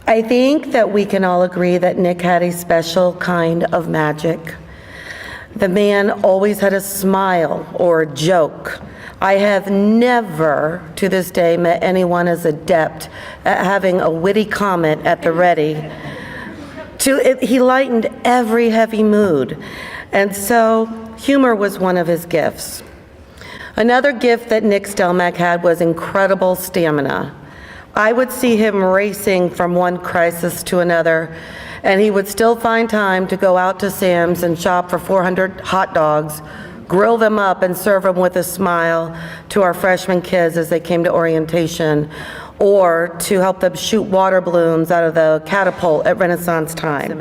I think that we can all agree that Nick had a special kind of magic. The man always had a smile or a joke. I have never, to this day, met anyone as adept at having a witty comment at the ready. He lightened every heavy mood, and so humor was one of his gifts. Another gift that Nick Stelmak had was incredible stamina. I would see him racing from one crisis to another, and he would still find time to go out to Sam's and shop for 400 hot dogs, grill them up and serve them with a smile to our freshman kids as they came to orientation, or to help them shoot water balloons out of the catapult at Renaissance time.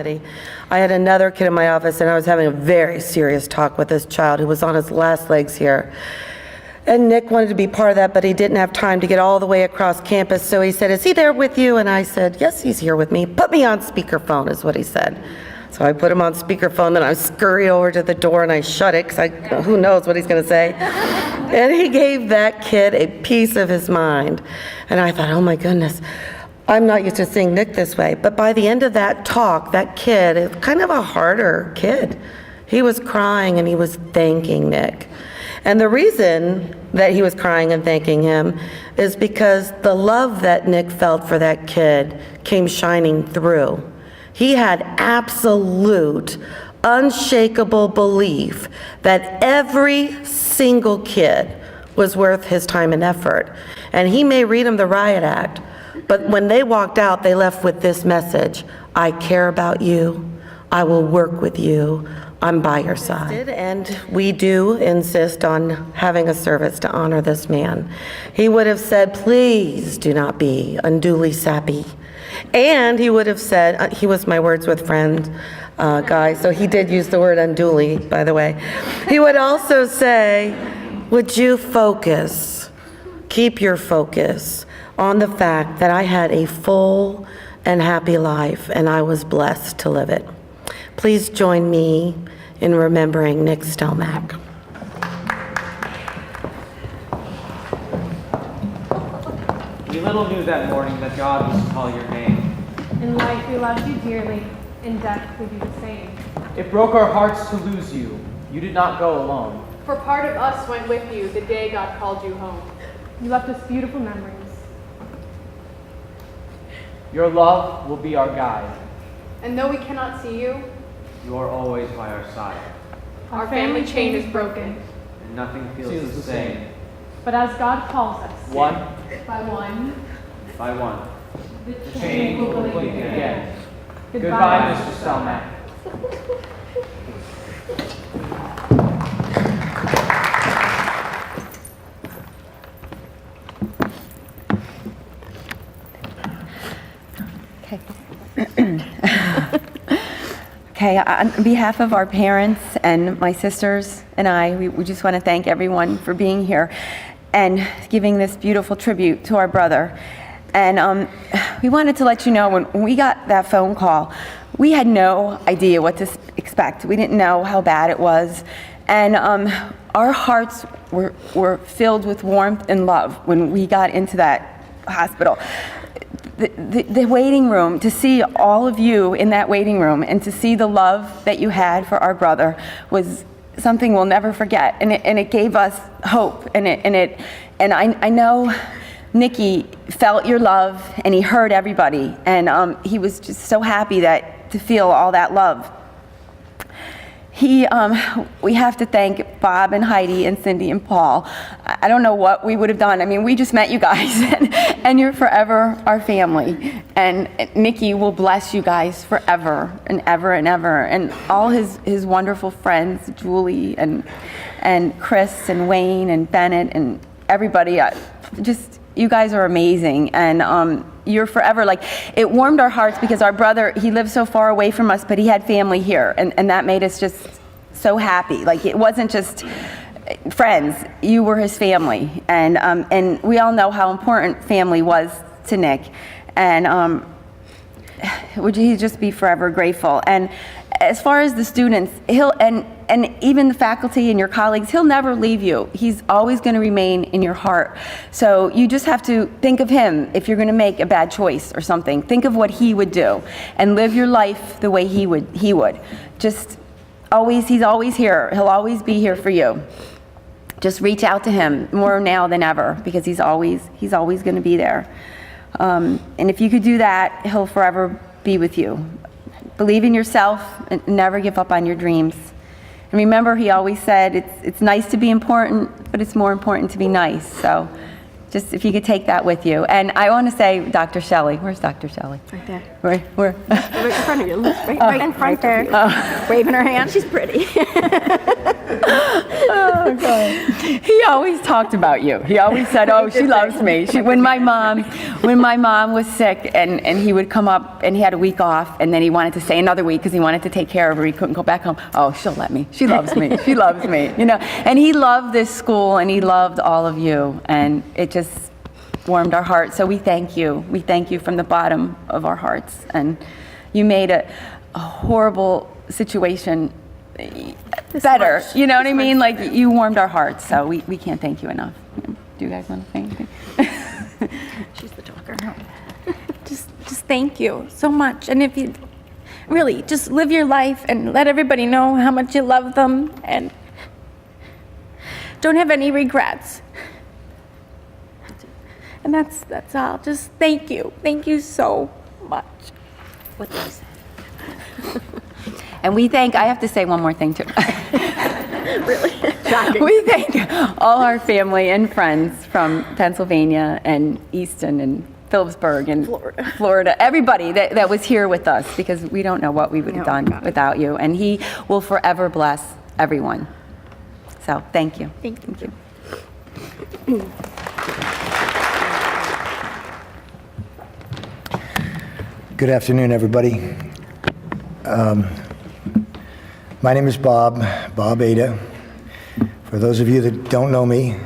I had another kid in my office, and I was having a very serious talk with this child who was on his last legs here. And Nick wanted to be part of that, but he didn't have time to get all the way across campus, so he said, "Is he there with you?" And I said, "Yes, he's here with me. Put me on speakerphone," is what he said. So I put him on speakerphone, then I scurry over to the door and I shut it, because who knows what he's going to say. And he gave that kid a piece of his mind. And I thought, oh my goodness, I'm not used to seeing Nick this way. But by the end of that talk, that kid, is kind of a harder kid. He was crying and he was thanking Nick. And the reason that he was crying and thanking him is because the love that Nick felt for that kid came shining through. He had absolute, unshakable belief that every single kid was worth his time and effort. And he may read them the riot act, but when they walked out, they left with this message: I care about you, I will work with you, I'm by your side. And we do insist on having a service to honor this man. He would have said, please do not be unduly sappy. And he would have said, he was my words with friend guy, so he did use the word unduly, by the way. He would also say, would you focus, keep your focus on the fact that I had a full and happy life and I was blessed to live it. Please join me in remembering Nick Stelmak. We little knew that morning that God was to call your name. In life we loved you dearly, in death we do the same. It broke our hearts to lose you. You did not go alone. For part of us went with you the day God called you home. You left us beautiful memories. Your love will be our guide. And though we cannot see you, You are always by our side. our family chain is broken. And nothing feels the same. But as God calls us, One By one, by one. the The chain will link link again. Goodbye, Goodbye, Mr. Stelmak. Okay, on behalf of our parents and my sisters and I, we just want to thank everyone for being here and giving this beautiful tribute to our brother. And we wanted to let you know, when we got that phone call, we had no idea what to expect. We didn't know how bad it was. And our hearts were filled with warmth and love when we got into that hospital. The waiting room, to see all of you in that waiting room and to see the love that you had for our brother was something we'll never forget. And it gave us hope. And I know Nicky felt your love and he heard everybody. And he was just so happy to feel all that love. We have to thank Bob and Heidi and Cindy and Paul. I don't know what we would have done. I mean, we just met you guys, and you're forever our family. And Nicky will bless you guys forever and ever and ever. And all his wonderful friends, Julie and Chris and Wayne and Bennett and everybody, just you guys are amazing. And you're forever. Like, it warmed our hearts because our brother, he lived so far away from us, but he had family here, and that made us just so happy. Like, it wasn't just friends, you were his family. And we all know how important family was to Nick. And would he just be forever grateful. And as far as the students, and even the faculty and your colleagues, he'll never leave you. He's always going to remain in your heart. So you just have to think of him if you're going to make a bad choice or something. Think of what he would do and live your life the way he would. Just always, he's always here. He'll always be here for you. Just reach out to him more now than ever, because he's always going to be there. And if you could do that, he'll forever be with you. Believe in yourself and never give up on your dreams. And remember, he always said, it's nice to be important, but it's more important to be nice. So just if you could take that with you. And I want to say, Dr. Shelley, where's Dr. Shelley? Right there. Where? Right in front of you. Right in front of you. Waving her hand. She's pretty. Oh, God. He always talked about you. He always said, oh, she loves me. When my mom was sick and he would come up and he had a week off and then he wanted to stay another week because he wanted to take care of her. He couldn't go back home. Oh, she'll let me. She loves me. She loves me. You know, and he loved this school and he loved all of you. And it just warmed our hearts. So we thank you. We thank you from the bottom of our hearts. And you made a horrible situation better. You know what I mean? Like, you warmed our hearts. So we can't thank you enough. Do you guys want to say anything? She's the talker. Just thank you so much. And if you really just live your life and let everybody know how much you love them and don't have any regrets. And that's all. Just thank you. Thank you so much. What did you say? And we thank, I have to say one more thing too. Really? Shocking. We thank all our family and friends from Pennsylvania and Easton and Phillipsburg and Florida, everybody that was here with us, because we don't know what we would have done without you. And he will forever bless everyone. So thank you. Thank you. Good afternoon, everybody. My name is Bob Ada. For those of you that don't know me,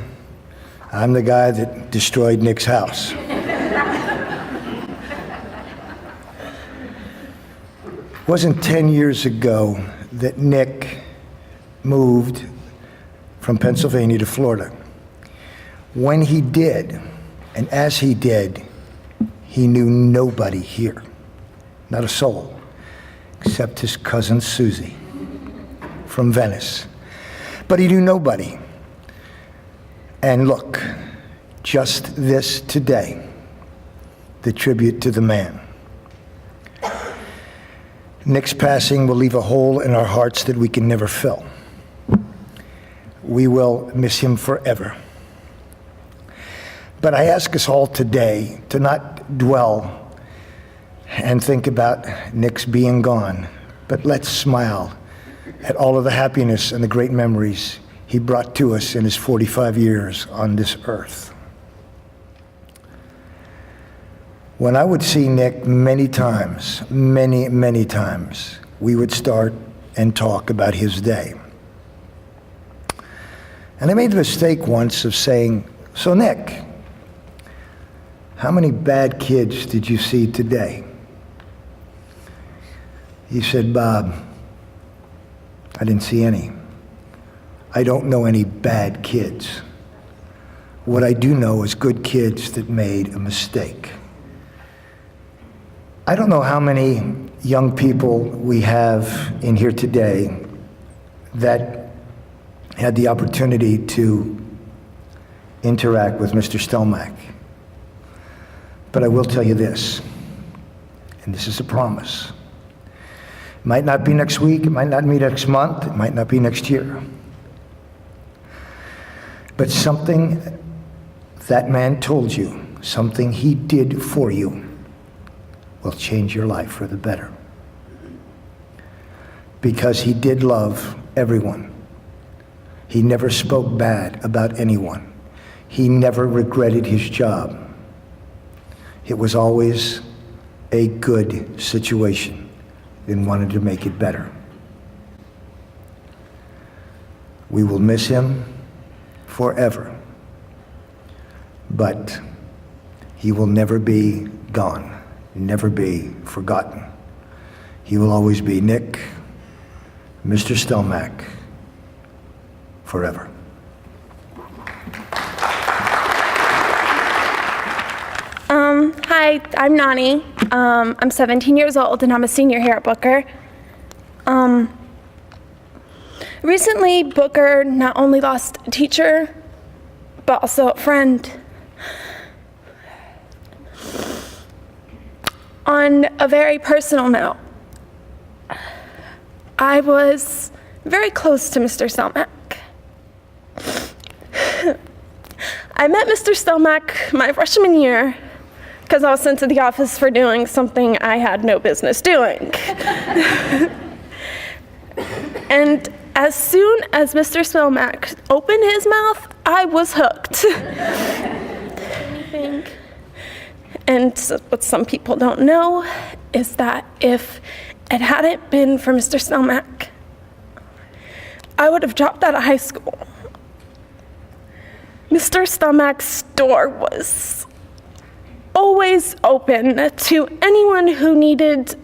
I'm the guy that destroyed Nick's house. It wasn't 10 years ago that Nick moved from Pennsylvania to Florida. When he did, and as he did, he knew nobody here, not a soul, except his cousin Susie from Venice. But he knew nobody. And look, just this today, the tribute to the man. Nick's passing will leave a hole in our hearts that we can never fill. We will miss him forever. But I ask us all today to not dwell and think about Nick's being gone, but let's smile at all of the happiness and the great memories he brought to us in his 45 years on this earth. When I would see Nick many times, many times, we would start and talk about his day. And I made the mistake once of saying, "So Nick, how many bad kids did you see today?" He said, "Bob, I didn't see any. I don't know any bad kids. What I do know is good kids that made a mistake." I don't know how many young people we have in here today that had the opportunity to interact with Mr. Stelmak. But I will tell you this, and this is a promise. It might not be next week, it might not be next month, it might not be next year. But something that man told you, something he did for you, will change your life for the better. Because he did love everyone. He never spoke bad about anyone. He never regretted his job. It was always a good situation and wanted to make it better. We will miss him forever, but he will never be gone, never be forgotten. He will always be Nick, Mr. Stelmak, forever. Hi, I'm Nani. I'm 17 years old and I'm a senior here at Booker. Recently, Booker not only lost a teacher, but also a friend. On a very personal note, I was very close to Mr. Stelmak. I met Mr. Stelmak my freshman year because I was sent to the office for doing something I had no business doing. And as soon as Mr. Stelmak opened his mouth, I was hooked. And what some people don't know is that if it hadn't been for Mr. Stelmak, I would have dropped out of high school. Mr. Stelmak's door was always open to anyone who needed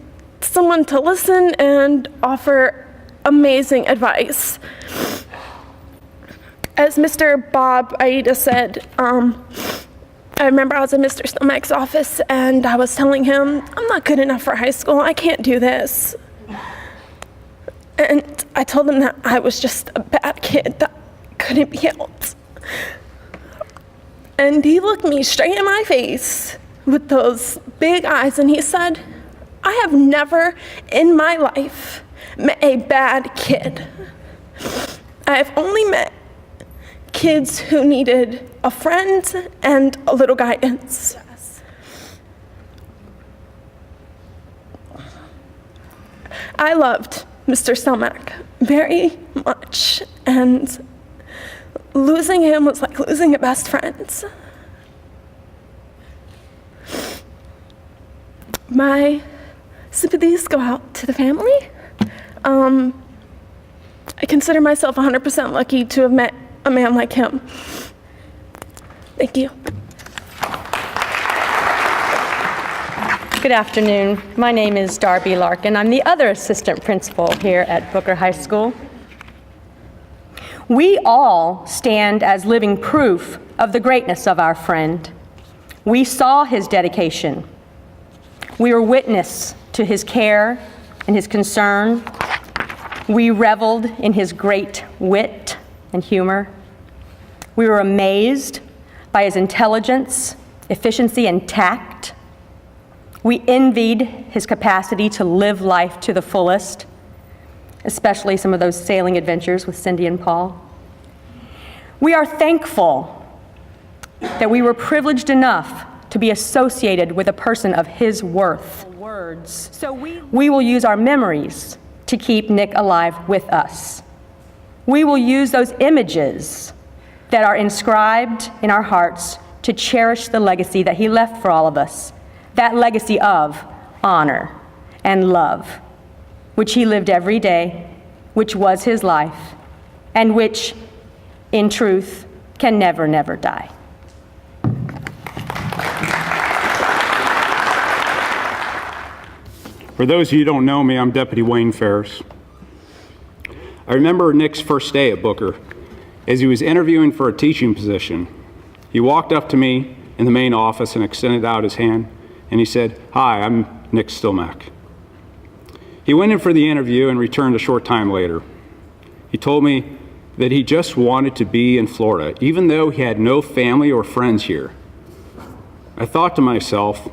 someone to listen and offer amazing advice. As Mr. Bob Aida said, I remember I was in Mr. Stelmak's office and I was telling him, I'm not good enough for high school, I can't do this. And I told him that I was just a bad kid that couldn't be helped. And he looked me straight in my face with those big eyes and he said, I have never in my life met a bad kid. I have only met kids who needed a friend and a little guidance. I loved Mr. Stelmak very much, and losing him was like losing a best friend. My sympathies go out to the family. I consider myself 100% lucky to have met a man like him. Thank you. Good afternoon. My name is Darby Larkin. I'm the other assistant principal here at Booker High School. We all stand as living proof of the greatness of our friend. We saw his dedication. We were witness to his care and his concern. We reveled in his great wit and humor. We were amazed by his intelligence, efficiency, and tact. We envied his capacity to live life to the fullest, especially some of those sailing adventures with Cindy and Paul. We are thankful that we were privileged enough to be associated with a person of his worth. So we will use our memories to keep Nick alive with us. We will use those images that are inscribed in our hearts to cherish the legacy that he left for all of us, that legacy of honor and love, which he lived every day, which was his life, and which, in truth, can never, never die. For those of you who don't know me, I'm Deputy Wayne Ferris. I remember Nick's first day at Booker. As he was interviewing for a teaching position, he walked up to me in the main office and extended out his hand, and he said, "Hi, I'm Nick Stelmak." He went in for the interview and returned a short time later. He told me that he just wanted to be in Florida, even though he had no family or friends here. I thought to myself,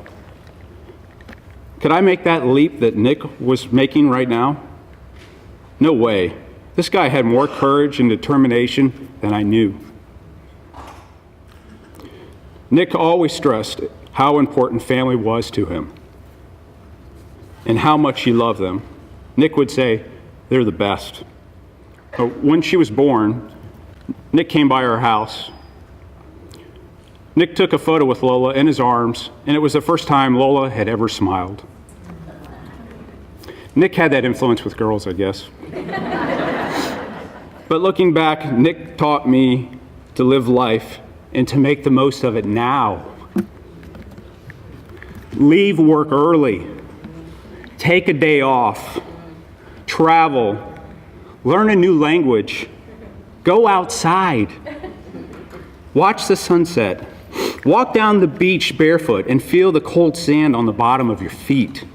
could I make that leap that Nick was making right now? No way. This guy had more courage and determination than I knew. Nick always stressed how important family was to him and how much he loved them. Nick would say, "They're the best." But when she was born, Nick came by our house. Nick took a photo with Lola in his arms, and it was the first time Lola had ever smiled. Nick had that influence with girls, I guess. But looking back, Nick taught me to live life and to make the most of it now. Leave work early. Take a day off. Travel. Learn a new language. Go outside. Watch the sunset. Walk down the beach barefoot and feel the cold sand on the bottom of your feet.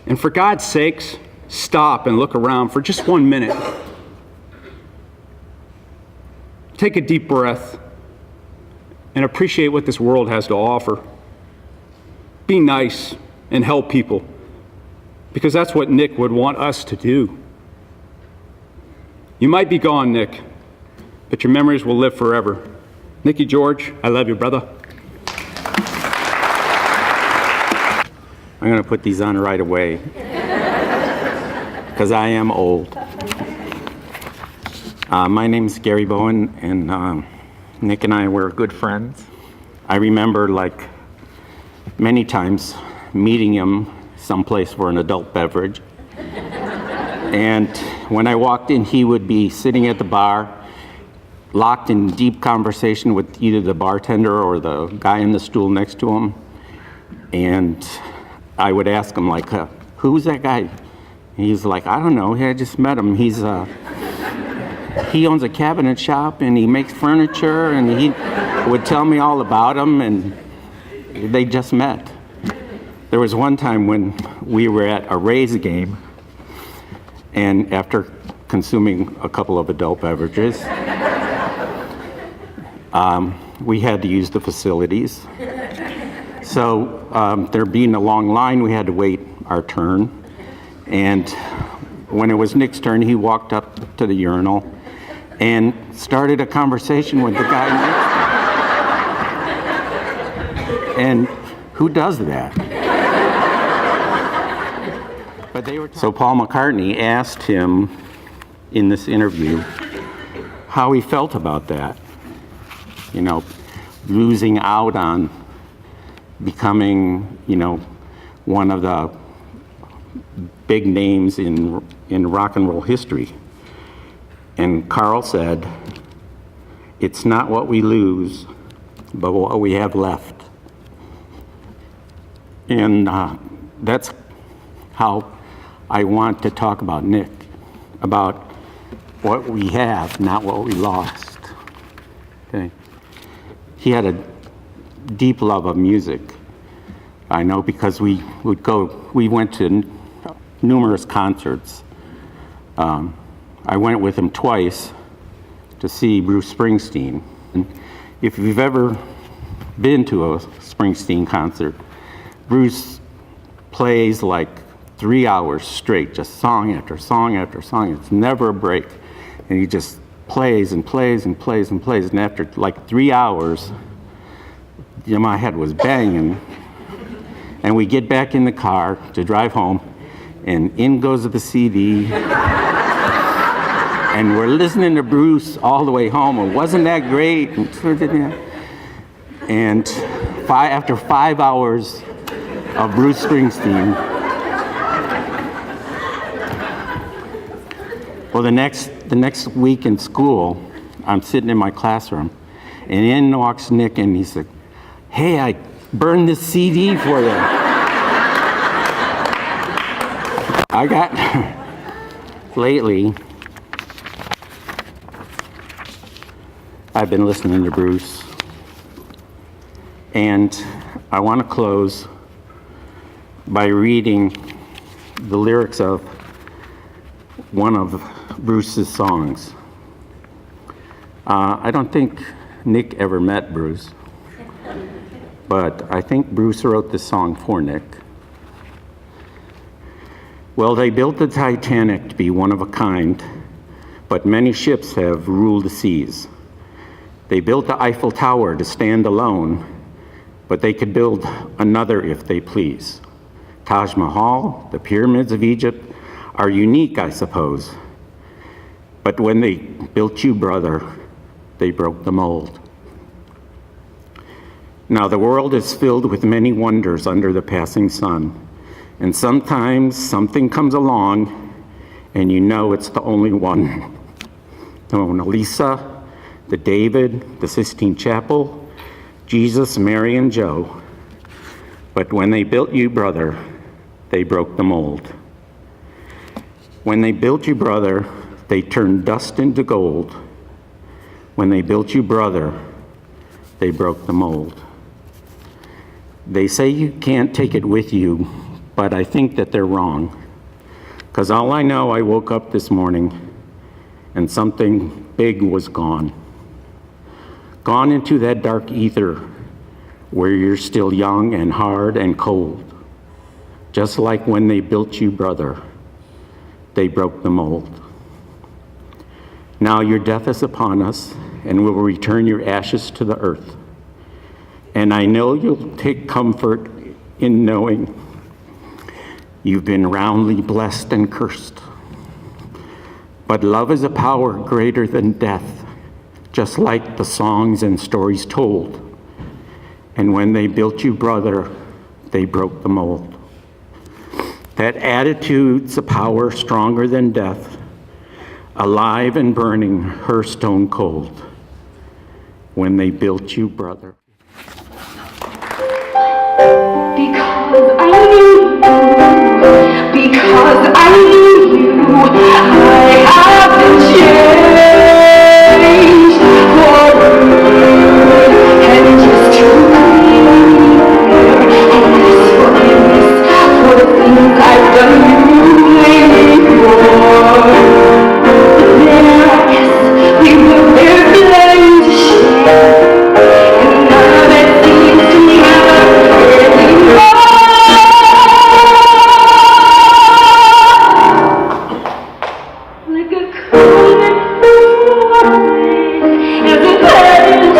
And for God's sakes, stop and look around for just 1 minute. Take a deep breath and appreciate what this world has to offer. Be nice and help people, because that's what Nick would want us to do. You might be gone, Nick, but your memories will live forever. Nicky George, I love you, brother. I'm going to put these on right away because I am old. My name's Gary Bowen, and Nick and I were good friends. I remember, like many times, meeting him someplace for an adult beverage. And when I walked in, he would be sitting at the bar, locked in deep conversation with either the bartender or the guy in the stool next to him. And I would ask him, like, who's that guy? And he's like, I don't know, I just met him. He owns a cabinet shop and he makes furniture, and he would tell me all about him, and they just met. There was one time when we were at a Rays game, and after consuming a couple of adult beverages, we had to use the facilities. So there being a long line, we had to wait our turn. And when it was Nick's turn, he walked up to the urinal and started a conversation with the guy next to him. And who does that? So Paul McCartney asked him in this interview how he felt about that. You know, losing out on becoming, one of the big names in rock and roll history. And Carl said, "It's not what we lose, but what we have left." And that's how I want to talk about Nick, about what we have, not what we lost. Okay. He had a deep love of music. I know because we went to numerous concerts. I went with him twice to see Bruce Springsteen. And if you've ever been to a Springsteen concert, Bruce plays like 3 hours straight, just song after song after song. It's never a break. And he just plays and plays and plays and plays. And after like 3 hours, my head was banging. And we get back in the car to drive home, and in goes the CD. And we're listening to Bruce all the way home. And wasn't that great? And after 5 hours of Bruce Springsteen, well, the next week in school, I'm sitting in my classroom, and in walks Nick, and he said, "Hey, I burned this CD for you." Lately, I've been listening to Bruce, and I want to close by reading the lyrics of one of Bruce's songs. I don't think Nick ever met Bruce, but I think Bruce wrote this song for Nick. Well, they built the Titanic to be one of a kind, but many ships have ruled the seas. They built the Eiffel Tower to stand alone, but they could build another if they please. Taj Mahal, the pyramids of Egypt, are unique, I suppose. But when they built you, brother, they broke the mold. Now the world is filled with many wonders under the passing sun. And sometimes something comes along and you know it's the only one. The Mona Lisa, the David, the Sistine Chapel, Jesus, Mary, and Joe. But when they built you, brother, they broke the mold. When they built you, brother, They turned dust into gold. When they built you, brother, they broke the mold. They say you can't take it with you, but I think that they're wrong. 'Cause all I know, I woke up this morning and something big was gone. Gone into that dark ether where you're still young and hard and cold. Just like when they built you, brother, they broke the mold. Now your death is upon us, and we'll return your ashes to the earth. And I know you'll take comfort in knowing you've been roundly blessed and cursed. But love is a power greater than death, just like the songs and stories told. And when they built you, brother, they broke the mold. That attitude's a power stronger than death, alive and burning her stone cold. When they built you, brother. Because I knew you, because I knew you, I have been changed for good and just to clear and ask forgiveness for the things I've done you before. There, I guess we were very blind to share, and none of it seems to matter anymore. Like a comet flying as a palace,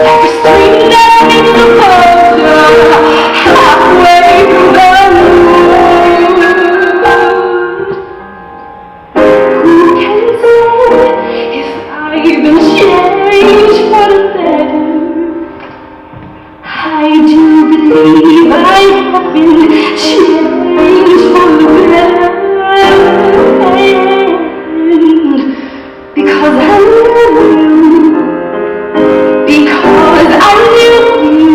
like a string that makes a puzzle halfway through the moon. Who can say if I've been changed for the better? I do believe I have been changed for the better. Because I knew you, because I knew you, because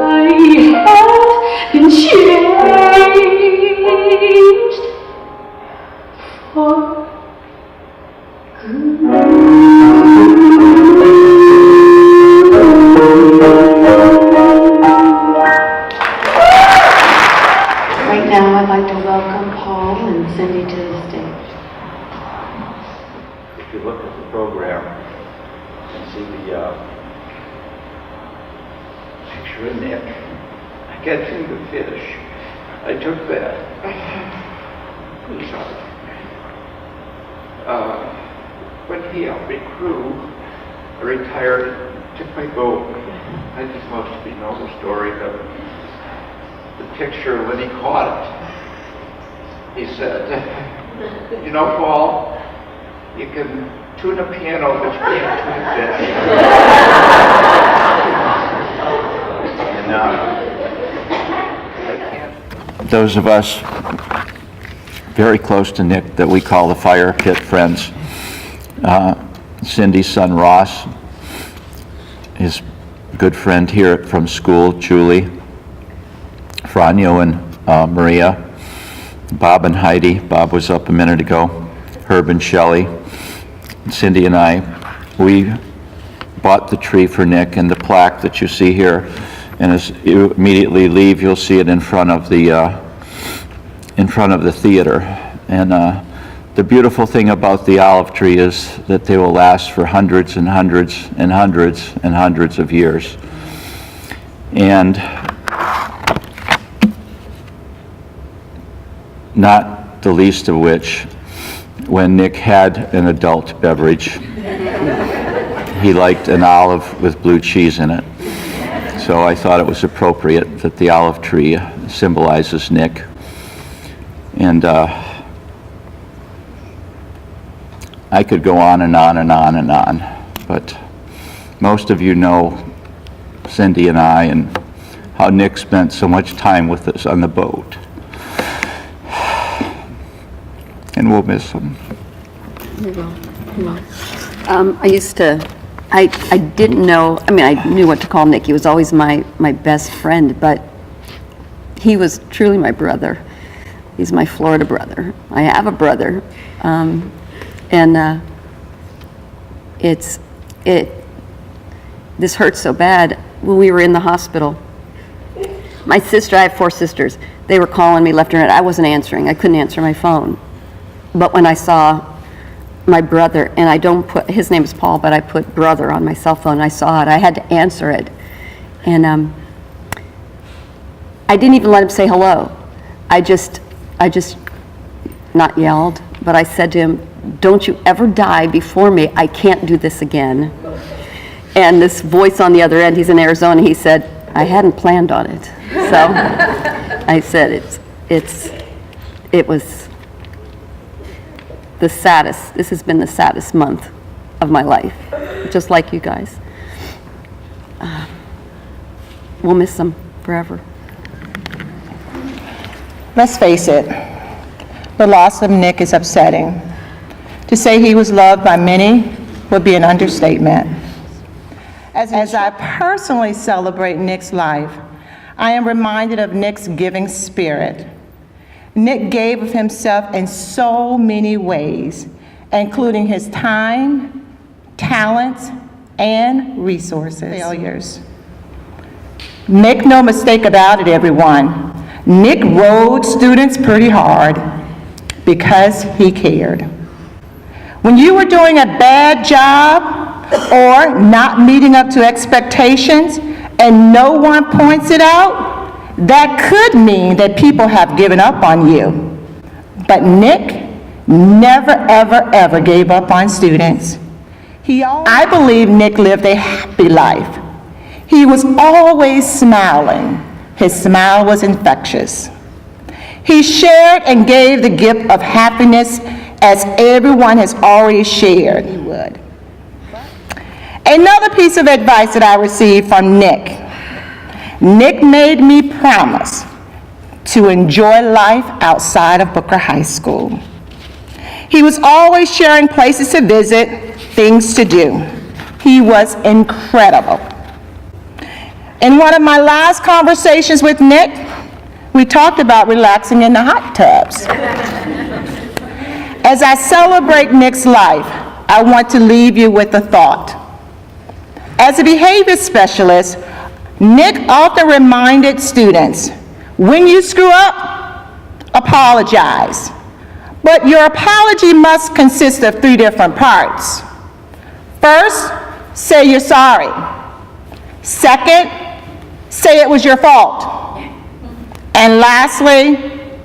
I knew you, I have been changed for Right now, I'd like to welcome Paul and Cindy to the stage. If you look at the program and see the picture of Nick, I can't seem to finish. I took that. When he helped me crew, I retired, took my boat. I just most of you know the story of the picture when he caught it. He said, you know, Paul, you can tune a piano, but you can't tune a fish. And those of us very close to Nick that we call the Fire Pit Friends, Cindy's son Ross, his good friend here from school, Julie, Franyo and Maria, Bob and Heidi. Bob was up a minute ago. Herb and Shelley. Cindy and I, we bought the tree for Nick and the plaque that you see here. And as you immediately leave, you'll see it in front of the theater. And the beautiful thing about the olive tree is that they will last for hundreds and hundreds and hundreds and hundreds of years. And not the least of which, when Nick had an adult beverage, he liked an olive with blue cheese in it. So I thought it was appropriate that the olive tree symbolizes Nick. And I could go on and on and on and on, but most of you know Cindy and I and how Nick spent so much time with us on the boat. And we'll miss him. We will. I didn't know, I mean, I knew what to call Nick. He was always my best friend, but he was truly my brother. He's my Florida brother. I have a brother. This hurts so bad. When we were in the hospital, my sister, I have 4 sisters, they were calling me left and right. I wasn't answering. I couldn't answer my phone. But when I saw my brother, and I don't put, his name is Paul, but I put brother on my cell phone, and I saw it. I had to answer it. And I didn't even let him say hello. I just not yelled, but I said to him, don't you ever die before me. I can't do this again. And this voice on the other end, he's in Arizona, he said, I hadn't planned on it. So I said, it was the saddest, this has been the saddest month of my life, just like you guys. We'll miss them forever. Let's face it, the loss of Nick is upsetting. To say he was loved by many would be an understatement. As I personally celebrate Nick's life, I am reminded of Nick's giving spirit. Nick gave of himself in so many ways, including his time, talents, and resources. Failures. Make no mistake about it, everyone. Nick rode students pretty hard because he cared. When you were doing a bad job or not meeting up to expectations and no one points it out, that could mean that people have given up on you. But Nick never, ever, ever gave up on students. I believe Nick lived a happy life. He was always smiling. His smile was infectious. He shared and gave the gift of happiness as everyone has already shared. He would. Another piece of advice that I received from Nick. Nick made me promise to enjoy life outside of Booker High School. He was always sharing places to visit, things to do. He was incredible. In one of my last conversations with Nick, we talked about relaxing in the hot tubs. As I celebrate Nick's life, I want to leave you with a thought. As a behavior specialist, Nick often reminded students, when you screw up, apologize. But your apology must consist of 3 different parts. First, say you're sorry. Second, say it was your fault. And lastly,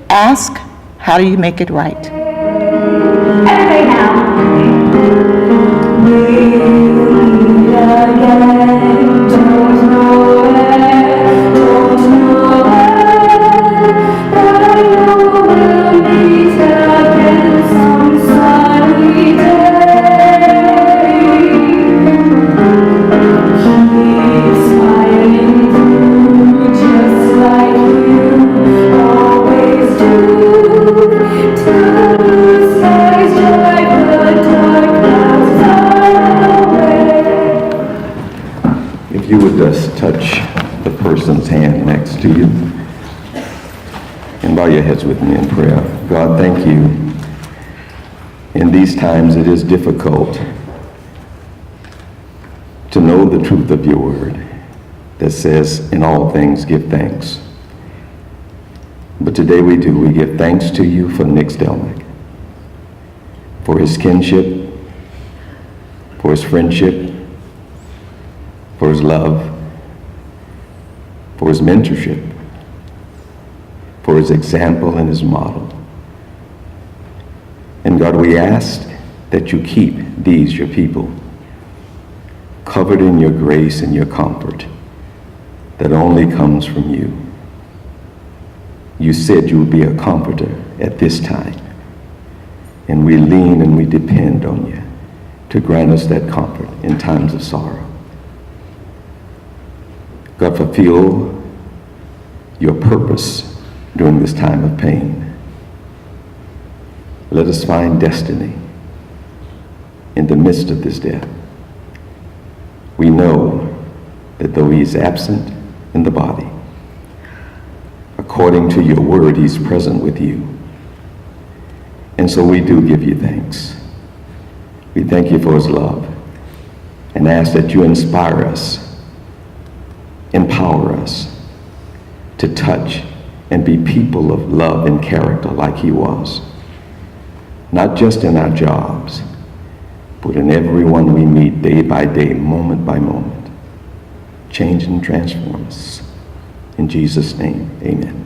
ask, how do you make it right? Okay, now. If you would just touch the person's hand next to you and bow your heads with me in prayer. God, thank you. In these times it is difficult to know the truth of your word that says, in all things give thanks. But today we do. We give thanks to you for Nick Stelmak, for his kinship, for his friendship, for his love, for his mentorship, for his example and his model. And God, we ask that you keep these, your people, covered in your grace and your comfort that only comes from you. You said you would be a comforter at this time, and we lean and we depend on you to grant us that comfort in times of sorrow. God, fulfill your purpose during this time of pain. Let us find destiny in the midst of this death. We know that though he is absent in the body, according to your word, he's present with you. And so we do give you thanks. We thank you for his love and ask that you inspire us, empower us to touch and be people of love and character like he was, not just in our jobs, but in everyone we meet day by day, moment by moment. Change and transform us. In Jesus' name, amen.